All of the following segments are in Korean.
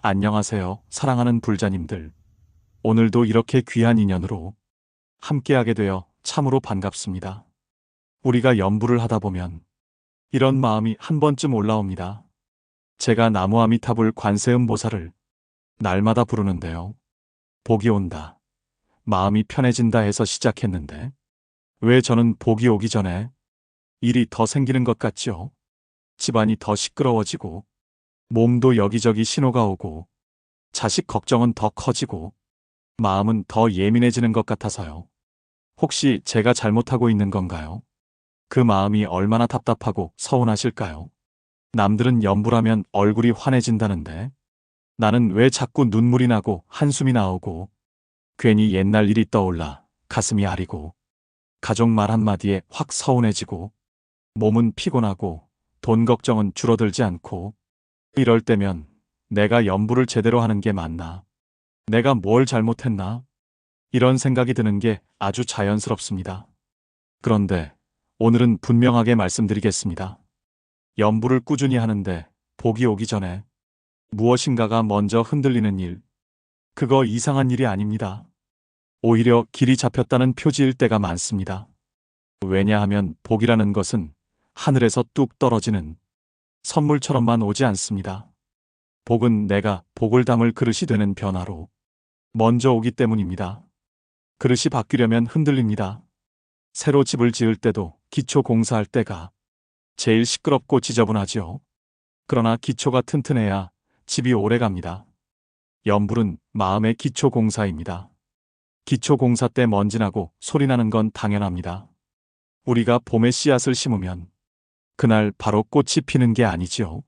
안녕하세요, 사랑하는 불자님들. 오늘도 이렇게 귀한 인연으로 함께하게 되어 참으로 반갑습니다. 우리가 연부를 하다 보면 이런 마음이 한 번쯤 올라옵니다. 제가 나무아미타불 관세음보살을 날마다 부르는데요. 복이 온다, 마음이 편해진다 해서 시작했는데 왜 저는 복이 오기 전에 일이 더 생기는 것 같지요? 집안이 더 시끄러워지고 몸도 여기저기 신호가 오고 자식 걱정은 더 커지고 마음은 더 예민해지는 것 같아서요. 혹시 제가 잘못하고 있는 건가요? 그 마음이 얼마나 답답하고 서운하실까요? 남들은 연불하면 얼굴이 환해진다는데 나는 왜 자꾸 눈물이 나고 한숨이 나오고 괜히 옛날 일이 떠올라 가슴이 아리고 가족 말 한마디에 확 서운해지고 몸은 피곤하고 돈 걱정은 줄어들지 않고 이럴 때면 내가 연불을 제대로 하는 게 맞나? 내가 뭘 잘못했나? 이런 생각이 드는 게 아주 자연스럽습니다. 그런데 오늘은 분명하게 말씀드리겠습니다. 연불을 꾸준히 하는데 복이 오기 전에 무엇인가가 먼저 흔들리는 일, 그거 이상한 일이 아닙니다. 오히려 길이 잡혔다는 표지일 때가 많습니다. 왜냐하면 복이라는 것은 하늘에서 뚝 떨어지는 선물처럼만 오지 않습니다. 복은 내가 복을 담을 그릇이 되는 변화로 먼저 오기 때문입니다. 그릇이 바뀌려면 흔들립니다. 새로 집을 지을 때도 기초 공사할 때가 제일 시끄럽고 지저분하지요. 그러나 기초가 튼튼해야 집이 오래 갑니다. 연불은 마음의 기초 공사입니다. 기초 공사 때 먼지나고 소리나는 건 당연합니다. 우리가 봄에 씨앗을 심으면 그날 바로 꽃이 피는 게 아니지요.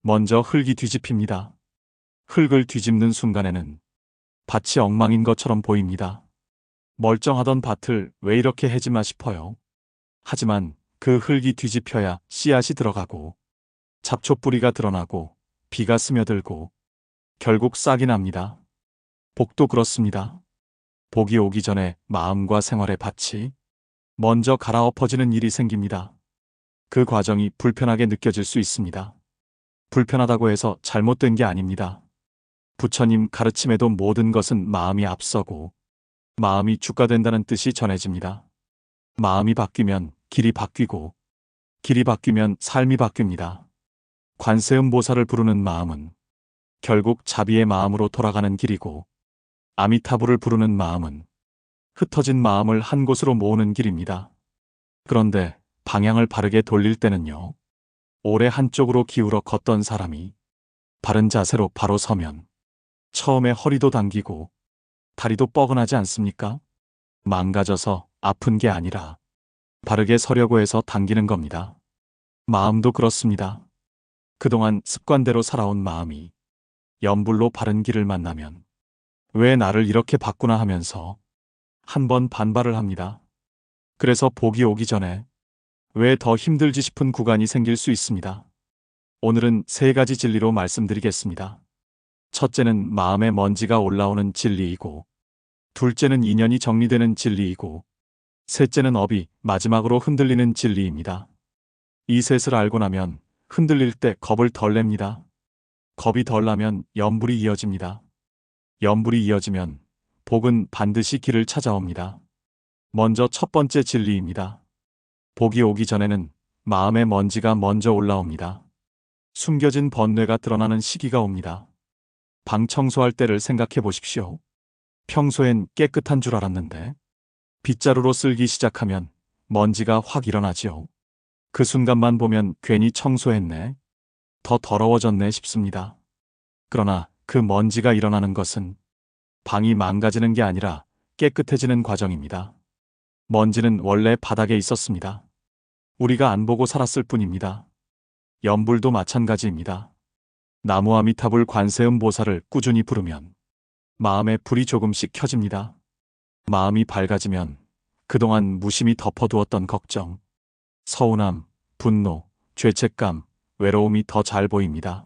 먼저 흙이 뒤집힙니다. 흙을 뒤집는 순간에는 밭이 엉망인 것처럼 보입니다. 멀쩡하던 밭을 왜 이렇게 해지마 싶어요. 하지만 그 흙이 뒤집혀야 씨앗이 들어가고 잡초뿌리가 드러나고 비가 스며들고 결국 싹이 납니다. 복도 그렇습니다. 복이 오기 전에 마음과 생활의 밭이 먼저 갈아엎어지는 일이 생깁니다. 그 과정이 불편하게 느껴질 수 있습니다. 불편하다고 해서 잘못된 게 아닙니다. 부처님 가르침에도 모든 것은 마음이 앞서고 마음이 주가 된다는 뜻이 전해집니다. 마음이 바뀌면 길이 바뀌고 길이 바뀌면 삶이 바뀝니다. 관세음보살을 부르는 마음은 결국 자비의 마음으로 돌아가는 길이고 아미타불을 부르는 마음은 흩어진 마음을 한 곳으로 모으는 길입니다. 그런데 방향을 바르게 돌릴 때는요. 오래 한쪽으로 기울어 걷던 사람이 바른 자세로 바로 서면 처음에 허리도 당기고 다리도 뻐근하지 않습니까? 망가져서 아픈 게 아니라 바르게 서려고 해서 당기는 겁니다. 마음도 그렇습니다. 그동안 습관대로 살아온 마음이 연불로 바른 길을 만나면 왜 나를 이렇게 바꾸나 하면서 한번 반발을 합니다. 그래서 복이 오기 전에 왜 더 힘들지 싶은 구간이 생길 수 있습니다. 오늘은 세 가지 진리로 말씀드리겠습니다. 첫째는 마음의 먼지가 올라오는 진리이고, 둘째는 인연이 정리되는 진리이고, 셋째는 업이 마지막으로 흔들리는 진리입니다. 이 셋을 알고 나면 흔들릴 때 겁을 덜 냅니다. 겁이 덜 나면 연불이 이어집니다. 연불이 이어지면 복은 반드시 길을 찾아옵니다. 먼저 첫 번째 진리입니다. 복이 오기 전에는 마음의 먼지가 먼저 올라옵니다. 숨겨진 번뇌가 드러나는 시기가 옵니다. 방 청소할 때를 생각해 보십시오. 평소엔 깨끗한 줄 알았는데 빗자루로 쓸기 시작하면 먼지가 확 일어나지요. 그 순간만 보면 괜히 청소했네, 더 더러워졌네 싶습니다. 그러나 그 먼지가 일어나는 것은 방이 망가지는 게 아니라 깨끗해지는 과정입니다. 먼지는 원래 바닥에 있었습니다. 우리가 안 보고 살았을 뿐입니다. 연불도 마찬가지입니다. 나무아미타불 관세음보살을 꾸준히 부르면 마음의 불이 조금씩 켜집니다. 마음이 밝아지면 그동안 무심히 덮어두었던 걱정, 서운함, 분노, 죄책감, 외로움이 더 잘 보입니다.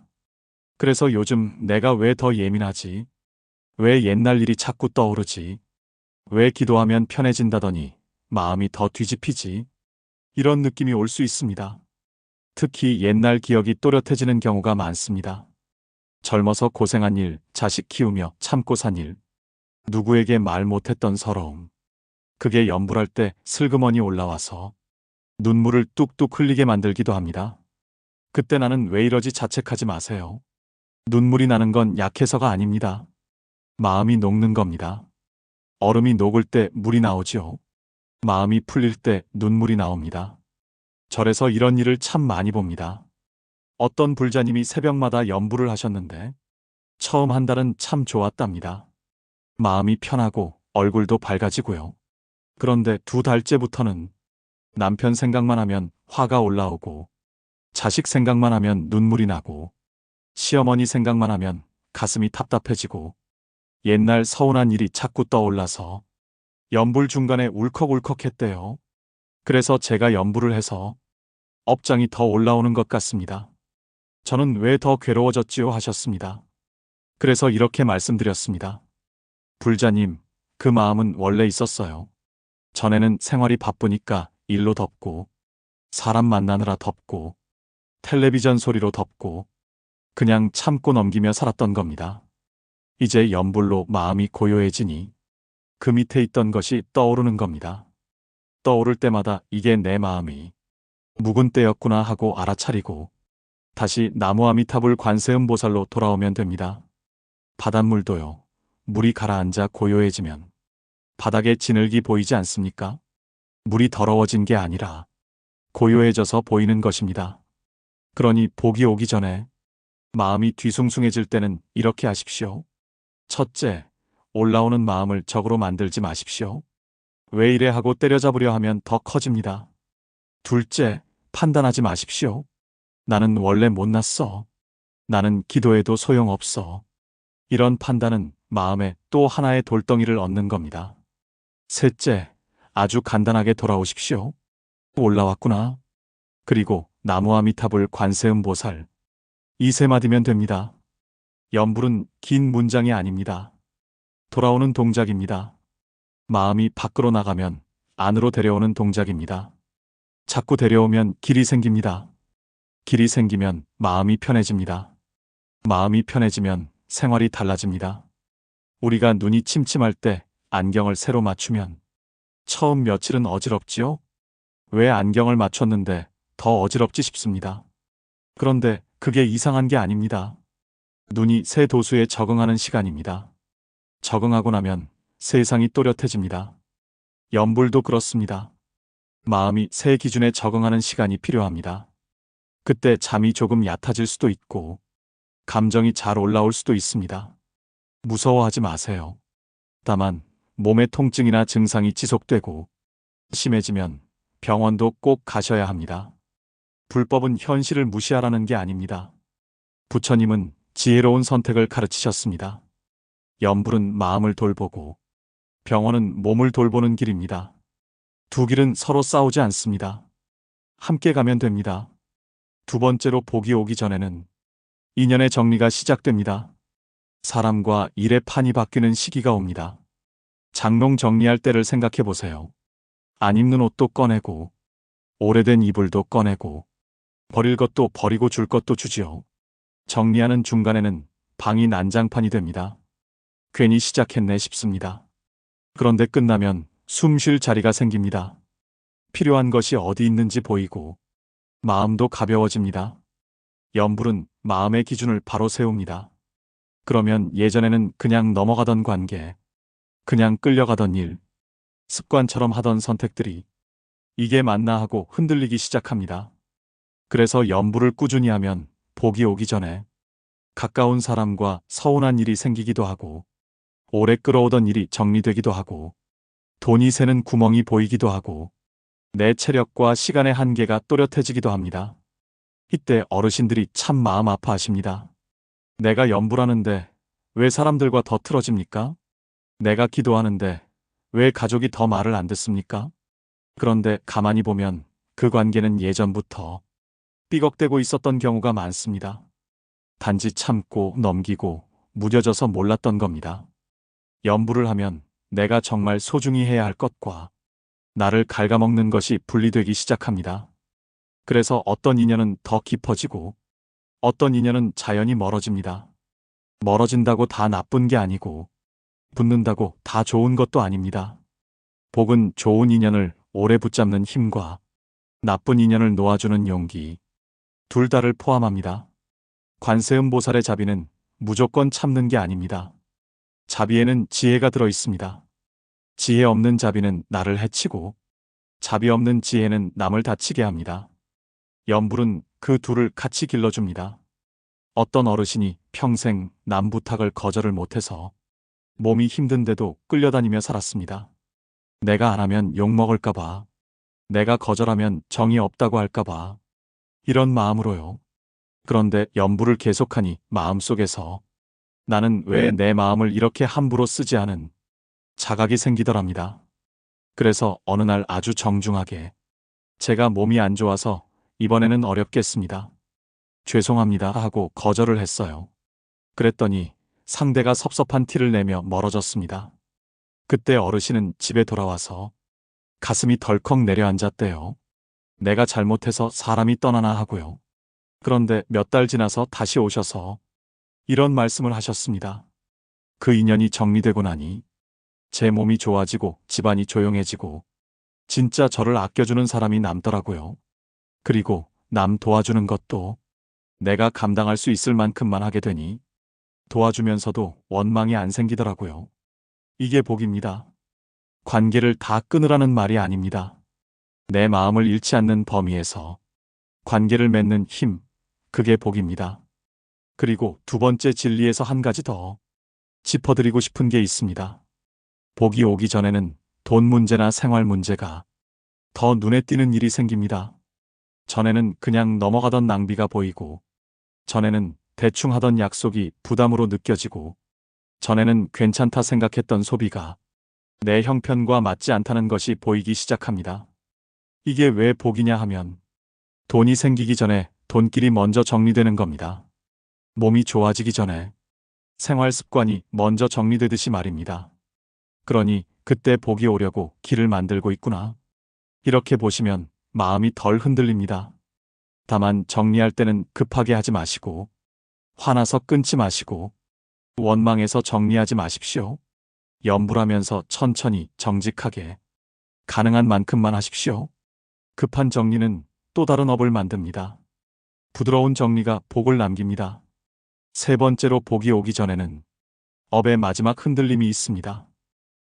그래서 요즘 내가 왜 더 예민하지? 왜 옛날 일이 자꾸 떠오르지? 왜 기도하면 편해진다더니 마음이 더 뒤집히지? 이런 느낌이 올 수 있습니다. 특히 옛날 기억이 또렷해지는 경우가 많습니다. 젊어서 고생한 일, 자식 키우며 참고 산 일, 누구에게 말 못했던 서러움. 그게 연불할 때 슬그머니 올라와서 눈물을 뚝뚝 흘리게 만들기도 합니다. 그때 나는 왜 이러지 자책하지 마세요. 눈물이 나는 건 약해서가 아닙니다. 마음이 녹는 겁니다. 얼음이 녹을 때 물이 나오지요. 마음이 풀릴 때 눈물이 나옵니다. 절에서 이런 일을 참 많이 봅니다. 어떤 불자님이 새벽마다 연불을 하셨는데 처음 한 달은 참 좋았답니다. 마음이 편하고 얼굴도 밝아지고요. 그런데 2달째부터는 남편 생각만 하면 화가 올라오고 자식 생각만 하면 눈물이 나고 시어머니 생각만 하면 가슴이 답답해지고 옛날 서운한 일이 자꾸 떠올라서 연불 중간에 울컥울컥했대요. 그래서 제가 연불을 해서 업장이 더 올라오는 것 같습니다. 저는 왜 더 괴로워졌지요 하셨습니다. 그래서 이렇게 말씀드렸습니다. 불자님, 그 마음은 원래 있었어요. 전에는 생활이 바쁘니까 일로 덮고 사람 만나느라 덮고 텔레비전 소리로 덮고 그냥 참고 넘기며 살았던 겁니다. 이제 연불로 마음이 고요해지니 그 밑에 있던 것이 떠오르는 겁니다. 떠오를 때마다 이게 내 마음이 묵은 때였구나 하고 알아차리고 다시 나무아미타불 관세음보살로 돌아오면 됩니다. 바닷물도요. 물이 가라앉아 고요해지면 바닥에 진흙이 보이지 않습니까? 물이 더러워진 게 아니라 고요해져서 보이는 것입니다. 그러니 복이 오기 전에 마음이 뒤숭숭해질 때는 이렇게 하십시오. 첫째, 올라오는 마음을 적으로 만들지 마십시오. 왜 이래 하고 때려잡으려 하면 더 커집니다. 둘째, 판단하지 마십시오. 나는 원래 못났어. 나는 기도해도 소용없어. 이런 판단은 마음에 또 하나의 돌덩이를 얻는 겁니다. 셋째, 아주 간단하게 돌아오십시오. 올라왔구나. 그리고 나무아미타불 관세음보살. 이 세 마디면 됩니다. 연불은 긴 문장이 아닙니다. 돌아오는 동작입니다. 마음이 밖으로 나가면 안으로 데려오는 동작입니다. 자꾸 데려오면 길이 생깁니다. 길이 생기면 마음이 편해집니다. 마음이 편해지면 생활이 달라집니다. 우리가 눈이 침침할 때 안경을 새로 맞추면 처음 며칠은 어지럽지요? 왜 안경을 맞췄는데 더 어지럽지 싶습니다. 그런데 그게 이상한 게 아닙니다. 눈이 새 도수에 적응하는 시간입니다. 적응하고 나면 세상이 또렷해집니다. 연불도 그렇습니다. 마음이 새 기준에 적응하는 시간이 필요합니다. 그때 잠이 조금 얕아질 수도 있고 감정이 잘 올라올 수도 있습니다. 무서워하지 마세요. 다만 몸의 통증이나 증상이 지속되고 심해지면 병원도 꼭 가셔야 합니다. 불법은 현실을 무시하라는 게 아닙니다. 부처님은 지혜로운 선택을 가르치셨습니다. 연불은 마음을 돌보고 병원은 몸을 돌보는 길입니다. 두 길은 서로 싸우지 않습니다. 함께 가면 됩니다. 두 번째로 복이 오기 전에는 인연의 정리가 시작됩니다. 사람과 일의 판이 바뀌는 시기가 옵니다. 장롱 정리할 때를 생각해 보세요. 안 입는 옷도 꺼내고 오래된 이불도 꺼내고 버릴 것도 버리고 줄 것도 주지요. 정리하는 중간에는 방이 난장판이 됩니다. 괜히 시작했네 싶습니다. 그런데 끝나면 숨 쉴 자리가 생깁니다. 필요한 것이 어디 있는지 보이고 마음도 가벼워집니다. 연불은 마음의 기준을 바로 세웁니다. 그러면 예전에는 그냥 넘어가던 관계, 그냥 끌려가던 일, 습관처럼 하던 선택들이 이게 맞나 하고 흔들리기 시작합니다. 그래서 연불을 꾸준히 하면 복이 오기 전에 가까운 사람과 서운한 일이 생기기도 하고 오래 끌어오던 일이 정리되기도 하고 돈이 새는 구멍이 보이기도 하고 내 체력과 시간의 한계가 또렷해지기도 합니다. 이때 어르신들이 참 마음 아파하십니다. 내가 연불하는데 왜 사람들과 더 틀어집니까? 내가 기도하는데 왜 가족이 더 말을 안 듣습니까? 그런데 가만히 보면 그 관계는 예전부터 삐걱대고 있었던 경우가 많습니다. 단지 참고 넘기고 무뎌져서 몰랐던 겁니다. 연불을 하면 내가 정말 소중히 해야 할 것과 나를 갉아먹는 것이 분리되기 시작합니다. 그래서 어떤 인연은 더 깊어지고 어떤 인연은 자연히 멀어집니다. 멀어진다고 다 나쁜 게 아니고 붙는다고 다 좋은 것도 아닙니다. 복은 좋은 인연을 오래 붙잡는 힘과 나쁜 인연을 놓아주는 용기, 둘 다를 포함합니다. 관세음보살의 자비는 무조건 참는 게 아닙니다. 자비에는 지혜가 들어 있습니다. 지혜 없는 자비는 나를 해치고 자비 없는 지혜는 남을 다치게 합니다. 염불은 그 둘을 같이 길러줍니다. 어떤 어르신이 평생 남 부탁을 거절을 못해서 몸이 힘든데도 끌려다니며 살았습니다. 내가 안 하면 욕먹을까봐, 내가 거절하면 정이 없다고 할까봐, 이런 마음으로요. 그런데 염불을 계속하니 마음속에서 나는 왜 내 마음을 이렇게 함부로 쓰지 않은 자각이 생기더랍니다. 그래서 어느 날 아주 정중하게 제가 몸이 안 좋아서 이번에는 어렵겠습니다. 죄송합니다 하고 거절을 했어요. 그랬더니 상대가 섭섭한 티를 내며 멀어졌습니다. 그때 어르신은 집에 돌아와서 가슴이 덜컥 내려앉았대요. 내가 잘못해서 사람이 떠나나 하고요. 그런데 몇 달 지나서 다시 오셔서 이런 말씀을 하셨습니다. 그 인연이 정리되고 나니 제 몸이 좋아지고 집안이 조용해지고 진짜 저를 아껴주는 사람이 남더라고요. 그리고 남 도와주는 것도 내가 감당할 수 있을 만큼만 하게 되니 도와주면서도 원망이 안 생기더라고요. 이게 복입니다. 관계를 다 끊으라는 말이 아닙니다. 내 마음을 잃지 않는 범위에서 관계를 맺는 힘, 그게 복입니다. 그리고 두 번째 진리에서 한 가지 더 짚어드리고 싶은 게 있습니다. 복이 오기 전에는 돈 문제나 생활 문제가 더 눈에 띄는 일이 생깁니다. 전에는 그냥 넘어가던 낭비가 보이고, 전에는 대충 하던 약속이 부담으로 느껴지고, 전에는 괜찮다 생각했던 소비가 내 형편과 맞지 않다는 것이 보이기 시작합니다. 이게 왜 복이냐 하면 돈이 생기기 전에 돈길이 먼저 정리되는 겁니다. 몸이 좋아지기 전에 생활 습관이 먼저 정리되듯이 말입니다. 그러니 그때 복이 오려고 길을 만들고 있구나. 이렇게 보시면 마음이 덜 흔들립니다. 다만 정리할 때는 급하게 하지 마시고, 화나서 끊지 마시고, 원망해서 정리하지 마십시오. 염불하면서 천천히 정직하게 가능한 만큼만 하십시오. 급한 정리는 또 다른 업을 만듭니다. 부드러운 정리가 복을 남깁니다. 세 번째로 복이 오기 전에는 업의 마지막 흔들림이 있습니다.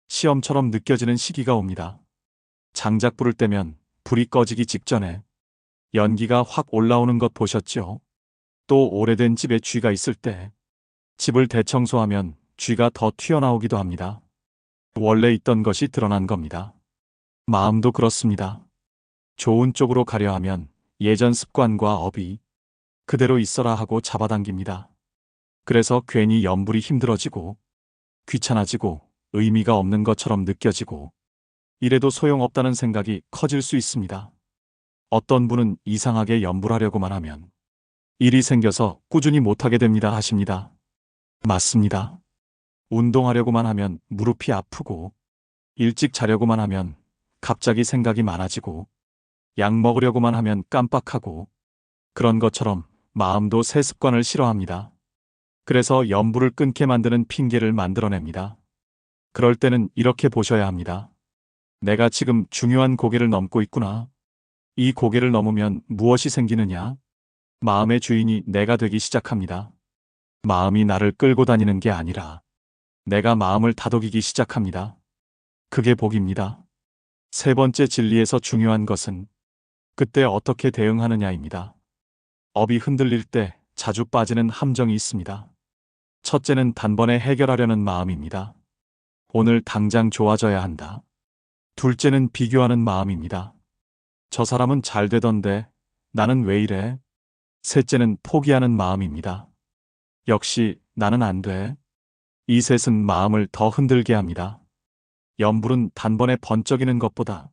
시험처럼 느껴지는 시기가 옵니다. 장작 불을 때면 불이 꺼지기 직전에 연기가 확 올라오는 것 보셨죠? 또 오래된 집에 쥐가 있을 때 집을 대청소하면 쥐가 더 튀어나오기도 합니다. 원래 있던 것이 드러난 겁니다. 마음도 그렇습니다. 좋은 쪽으로 가려 하면 예전 습관과 업이 그대로 있어라 하고 잡아당깁니다. 그래서 괜히 염불이 힘들어지고 귀찮아지고 의미가 없는 것처럼 느껴지고 이래도 소용없다는 생각이 커질 수 있습니다. 어떤 분은 이상하게 염불하려고만 하면 일이 생겨서 꾸준히 못하게 됩니다 하십니다. 맞습니다. 운동하려고만 하면 무릎이 아프고 일찍 자려고만 하면 갑자기 생각이 많아지고 약 먹으려고만 하면 깜빡하고 그런 것처럼 마음도 새 습관을 싫어합니다. 그래서 염불을 끊게 만드는 핑계를 만들어냅니다. 그럴 때는 이렇게 보셔야 합니다. 내가 지금 중요한 고개를 넘고 있구나. 이 고개를 넘으면 무엇이 생기느냐? 마음의 주인이 내가 되기 시작합니다. 마음이 나를 끌고 다니는 게 아니라 내가 마음을 다독이기 시작합니다. 그게 복입니다. 세 번째 진리에서 중요한 것은 그때 어떻게 대응하느냐입니다. 업이 흔들릴 때 자주 빠지는 함정이 있습니다. 첫째는 단번에 해결하려는 마음입니다. 오늘 당장 좋아져야 한다. 둘째는 비교하는 마음입니다. 저 사람은 잘 되던데 나는 왜 이래? 셋째는 포기하는 마음입니다. 역시 나는 안 돼. 이 셋은 마음을 더 흔들게 합니다. 염불은 단번에 번쩍이는 것보다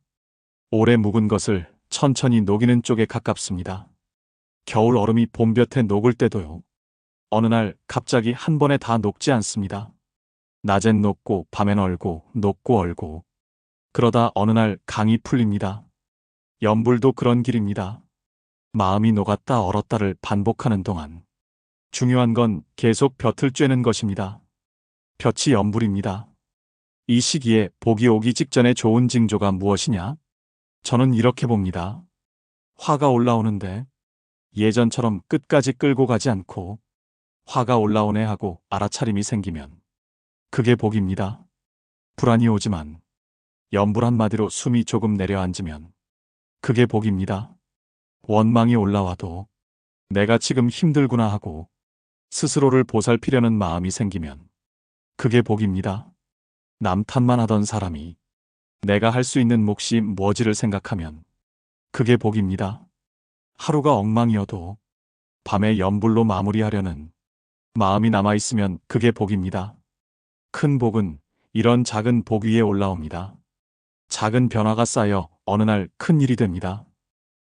오래 묵은 것을 천천히 녹이는 쪽에 가깝습니다. 겨울 얼음이 봄볕에 녹을 때도요. 어느 날 갑자기 한 번에 다 녹지 않습니다. 낮엔 녹고 밤엔 얼고 녹고 얼고 그러다 어느 날 강이 풀립니다. 염불도 그런 길입니다. 마음이 녹았다 얼었다를 반복하는 동안 중요한 건 계속 볕을 쬐는 것입니다. 볕이 염불입니다. 이 시기에 복이 오기 직전에 좋은 징조가 무엇이냐? 저는 이렇게 봅니다. 화가 올라오는데 예전처럼 끝까지 끌고 가지 않고 화가 올라오네 하고 알아차림이 생기면 그게 복입니다. 불안이 오지만 염불 한마디로 숨이 조금 내려앉으면 그게 복입니다. 원망이 올라와도 내가 지금 힘들구나 하고 스스로를 보살피려는 마음이 생기면 그게 복입니다. 남 탓만 하던 사람이 내가 할 수 있는 몫이 뭐지를 생각하면 그게 복입니다. 하루가 엉망이어도 밤에 염불로 마무리하려는 마음이 남아있으면 그게 복입니다. 큰 복은 이런 작은 복 위에 올라옵니다. 작은 변화가 쌓여 어느 날 큰 일이 됩니다.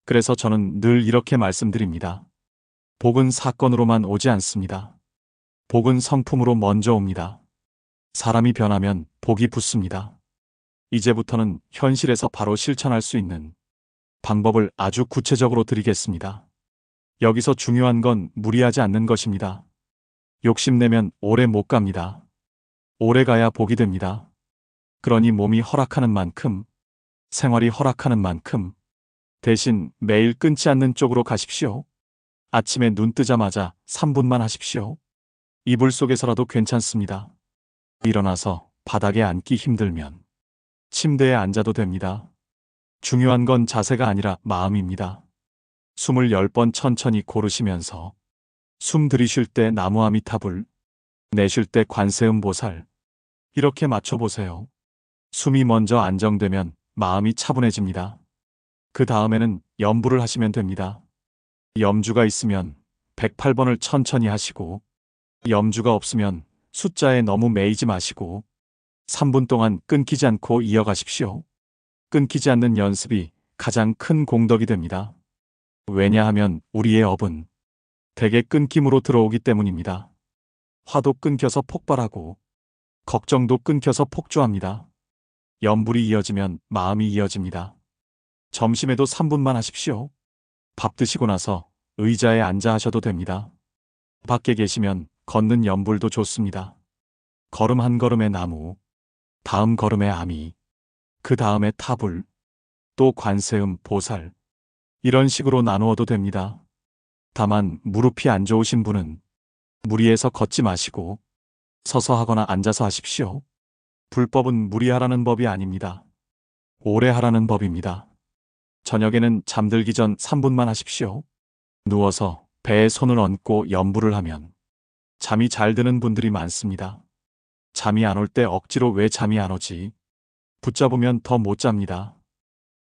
그래서 저는 늘 이렇게 말씀드립니다. 복은 사건으로만 오지 않습니다. 복은 성품으로 먼저 옵니다. 사람이 변하면 복이 붙습니다. 이제부터는 현실에서 바로 실천할 수 있는 방법을 아주 구체적으로 드리겠습니다. 여기서 중요한 건 무리하지 않는 것입니다. 욕심내면 오래 못 갑니다. 오래 가야 복이 됩니다. 그러니 몸이 허락하는 만큼, 생활이 허락하는 만큼 대신 매일 끊지 않는 쪽으로 가십시오. 아침에 눈 뜨자마자 3분만 하십시오. 이불 속에서라도 괜찮습니다. 일어나서 바닥에 앉기 힘들면 침대에 앉아도 됩니다. 중요한 건 자세가 아니라 마음입니다. 숨을 10번 천천히 고르시면서 숨 들이쉴 때 나무 아미타불, 내쉴 때 관세음보살 이렇게 맞춰보세요. 숨이 먼저 안정되면 마음이 차분해집니다. 그 다음에는 염불을 하시면 됩니다. 염주가 있으면 108번을 천천히 하시고 염주가 없으면 숫자에 너무 매이지 마시고 3분 동안 끊기지 않고 이어가십시오. 끊기지 않는 연습이 가장 큰 공덕이 됩니다. 왜냐하면 우리의 업은 대개 끊김으로 들어오기 때문입니다. 화도 끊겨서 폭발하고 걱정도 끊겨서 폭주합니다. 염불이 이어지면 마음이 이어집니다. 점심에도 3분만 하십시오. 밥 드시고 나서 의자에 앉아 하셔도 됩니다. 밖에 계시면 걷는 염불도 좋습니다. 걸음 한 걸음에 나무, 다음 걸음에 아미, 그 다음에 타불, 또 관세음, 보살 이런 식으로 나누어도 됩니다. 다만 무릎이 안 좋으신 분은 무리해서 걷지 마시고 서서 하거나 앉아서 하십시오. 불법은 무리하라는 법이 아닙니다. 오래 하라는 법입니다. 저녁에는 잠들기 전 3분만 하십시오. 누워서 배에 손을 얹고 염불을 하면 잠이 잘 드는 분들이 많습니다. 잠이 안 올 때 억지로 왜 잠이 안 오지? 붙잡으면 더 못 잡니다.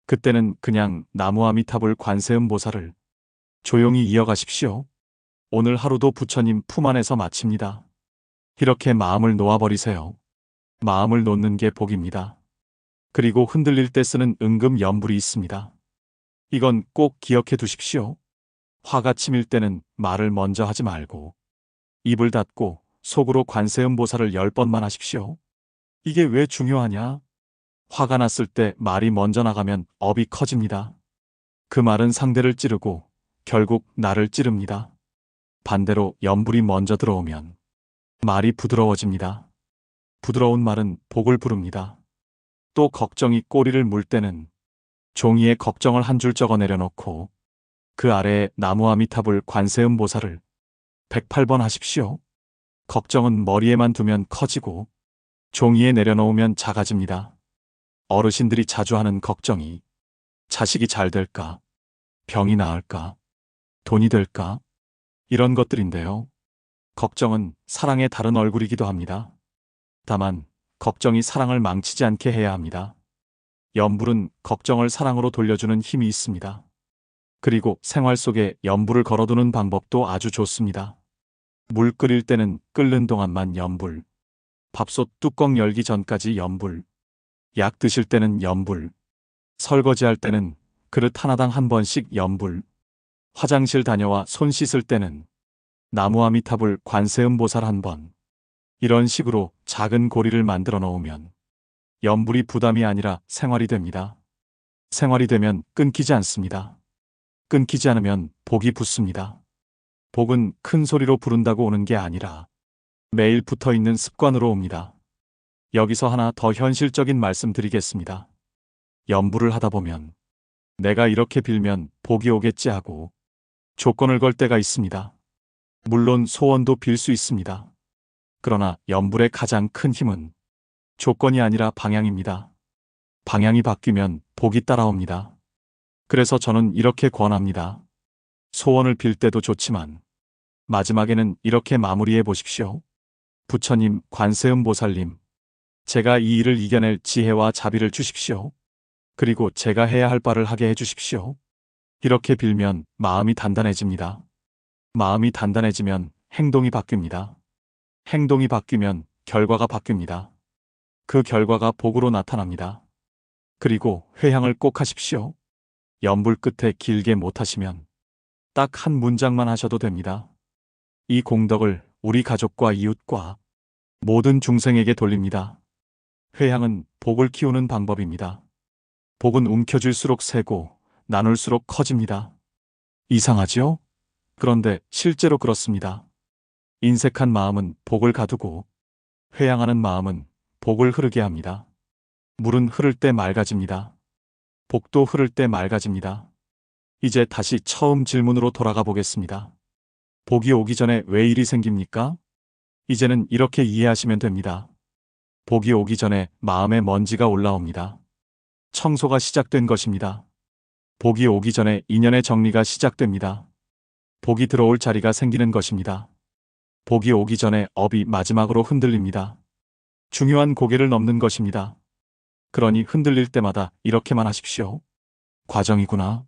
그때는 그냥 나무 아미타불 관세음보살을 조용히 이어가십시오. 오늘 하루도 부처님 품 안에서 마칩니다. 이렇게 마음을 놓아버리세요. 마음을 놓는 게 복입니다. 그리고 흔들릴 때 쓰는 응급 염불이 있습니다. 이건 꼭 기억해 두십시오. 화가 치밀 때는 말을 먼저 하지 말고 입을 닫고 속으로 관세음보살을 10번만 하십시오. 이게 왜 중요하냐? 화가 났을 때 말이 먼저 나가면 업이 커집니다. 그 말은 상대를 찌르고 결국 나를 찌릅니다. 반대로 염불이 먼저 들어오면 말이 부드러워집니다. 부드러운 말은 복을 부릅니다. 또 걱정이 꼬리를 물 때는 종이에 걱정을 한 줄 적어 내려놓고 그 아래에 나무 아미타불 관세음보살을 108번 하십시오. 걱정은 머리에만 두면 커지고 종이에 내려놓으면 작아집니다. 어르신들이 자주 하는 걱정이 자식이 잘 될까? 병이 나을까? 돈이 될까? 이런 것들인데요. 걱정은 사랑의 다른 얼굴이기도 합니다. 다만 걱정이 사랑을 망치지 않게 해야 합니다. 염불은 걱정을 사랑으로 돌려주는 힘이 있습니다. 그리고 생활 속에 염불을 걸어두는 방법도 아주 좋습니다. 물 끓일 때는 끓는 동안만 염불, 밥솥 뚜껑 열기 전까지 염불, 약 드실 때는 염불, 설거지할 때는 그릇 하나당 한 번씩 염불, 화장실 다녀와 손 씻을 때는 나무 아미타불 관세음보살 한 번, 이런 식으로 작은 고리를 만들어 놓으면 염불이 부담이 아니라 생활이 됩니다. 생활이 되면 끊기지 않습니다. 끊기지 않으면 복이 붙습니다. 복은 큰 소리로 부른다고 오는 게 아니라 매일 붙어 있는 습관으로 옵니다. 여기서 하나 더 현실적인 말씀 드리겠습니다. 염불을 하다 보면 내가 이렇게 빌면 복이 오겠지 하고 조건을 걸 때가 있습니다. 물론 소원도 빌 수 있습니다. 그러나 염불의 가장 큰 힘은 조건이 아니라 방향입니다. 방향이 바뀌면 복이 따라옵니다. 그래서 저는 이렇게 권합니다. 소원을 빌 때도 좋지만 마지막에는 이렇게 마무리해 보십시오. 부처님, 관세음보살님, 제가 이 일을 이겨낼 지혜와 자비를 주십시오. 그리고 제가 해야 할 바를 하게 해주십시오. 이렇게 빌면 마음이 단단해집니다. 마음이 단단해지면 행동이 바뀝니다. 행동이 바뀌면 결과가 바뀝니다. 그 결과가 복으로 나타납니다. 그리고 회향을 꼭 하십시오. 염불 끝에 길게 못하시면 딱 한 문장만 하셔도 됩니다. 이 공덕을 우리 가족과 이웃과 모든 중생에게 돌립니다. 회향은 복을 키우는 방법입니다. 복은 움켜쥘수록 세고 나눌수록 커집니다. 이상하지요? 그런데 실제로 그렇습니다. 인색한 마음은 복을 가두고 회향하는 마음은 복을 흐르게 합니다. 물은 흐를 때 맑아집니다. 복도 흐를 때 맑아집니다. 이제 다시 처음 질문으로 돌아가 보겠습니다. 복이 오기 전에 왜 일이 생깁니까? 이제는 이렇게 이해하시면 됩니다. 복이 오기 전에 마음에 먼지가 올라옵니다. 청소가 시작된 것입니다. 복이 오기 전에 인연의 정리가 시작됩니다. 복이 들어올 자리가 생기는 것입니다. 복이 오기 전에 업이 마지막으로 흔들립니다. 중요한 고개를 넘는 것입니다. 그러니 흔들릴 때마다 이렇게만 하십시오. 과정이구나.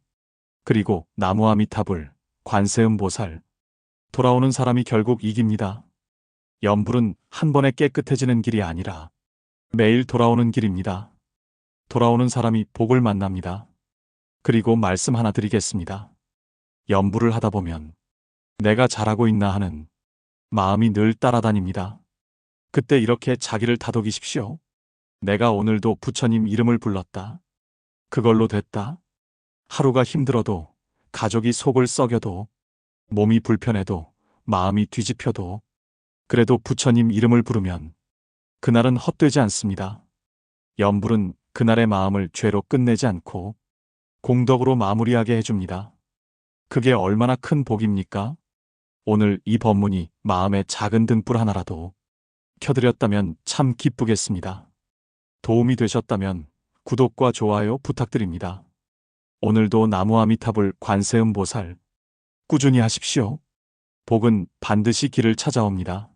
그리고 나무아미타불, 관세음보살. 돌아오는 사람이 결국 이깁니다. 염불은 한 번에 깨끗해지는 길이 아니라 매일 돌아오는 길입니다. 돌아오는 사람이 복을 만납니다. 그리고 말씀 하나 드리겠습니다. 염불을 하다 보면 내가 잘하고 있나 하는 마음이 늘 따라다닙니다. 그때 이렇게 자기를 다독이십시오. 내가 오늘도 부처님 이름을 불렀다. 그걸로 됐다. 하루가 힘들어도, 가족이 속을 썩여도, 몸이 불편해도, 마음이 뒤집혀도, 그래도 부처님 이름을 부르면 그날은 헛되지 않습니다. 염불은 그날의 마음을 죄로 끝내지 않고 공덕으로 마무리하게 해줍니다. 그게 얼마나 큰 복입니까? 오늘 이 법문이 마음의 작은 등불 하나라도 켜드렸다면 참 기쁘겠습니다. 도움이 되셨다면 구독과 좋아요 부탁드립니다. 오늘도 나무아미타불 관세음보살 꾸준히 하십시오. 복은 반드시 길을 찾아옵니다.